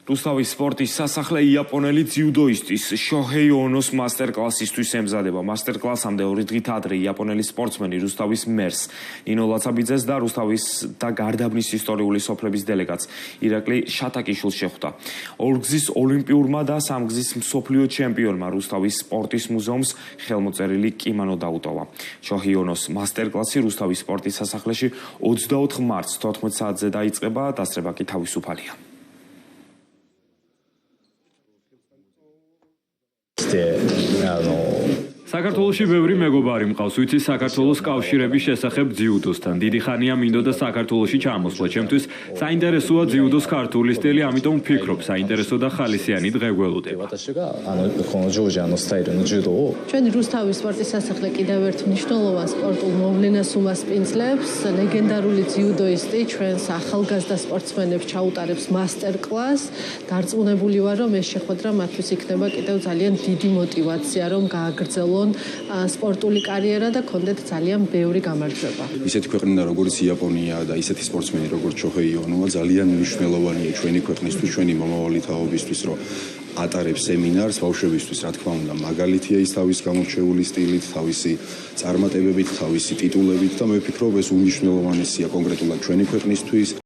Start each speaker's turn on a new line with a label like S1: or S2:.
S1: რუსთავის სპორტის სასახლე იაპონელი ძიუდოისტის შოჰეი ონოს მასტერკლასისთვის ემზადება. მასტერკლასამდე 2 დღით ადრე იაპონელი სპორტსმენი რუსთავის მერს ნინო ლაცაბიძეს და რუსთავის და გარდაბნის ისტორიული სოფლების დელეგატს ირაკლი შატაკიშვილს შეხვდა. ორგზის ოლიმპიურმა და სამგზის მსოფლიო ჩემპიონმა რუსთავის სპორტის მუზეუმს ხელმოწერილი კიმანო დაუტოვა. შოჰეი ონოს მასტერკლასი რუსთავის სპორტის სასახლეში 24 მარტს 14 საათზე დაიწყება, დასწრება კი თავისუფალია.
S2: საქართველოში ბევრი მეგობარი მყავს, ვიცი საქართველოს კავშირების შესახებ ძიუდოსთან. დიდი ხანია მინდოდა საქართველოში ჩამოსვლა. ჩემთვის საინტერესოა ძიუდოს ქართული სტილი, ამიტომ ვფიქრობ, საინტერესო და ხალისიანი დღე გველოდება.
S3: ჩვენი რუსთავის სპორტის სასახლე კიდევ ერთ მნიშვნელოვან სპორტულ მოვლენას უმასპინძლებს. ლეგენდარული ძიუდოისტი ჩვენს ახალგაზრდა სპორტსმენებს ჩაუტარებს მასტერკლასს. დარწმუნებული ვარ, რომ ეს შეხვედრა მათთვის იქნება კიდევ ძალიან დიდი мотиваცია, რომ გააგრძელონ სპორტული კარიერა და კონდეთ ძალიან ბევრი გამარჯვება.
S4: ისეთი ქვეყნიდან როგორც იაპონია და ისეთი სპორტსმენი როგორც შოჰეი ონოა ძალიან მნიშვნელოვანია ჩვენი ქვეყნისთვის, ჩვენი მომავალი თაობისთვის, რომ ატარებს სემინარს ბავშვებისთვის, რა თქმა უნდა, მაგალითია ის თავის გამორჩეული სტილით, თავისი წარმატებებით, თავისი ტიტულებით და მე ვფიქრობ ეს უნიშნელოვანესია კონკრეტულად ჩვენი ქვეყნისთვის.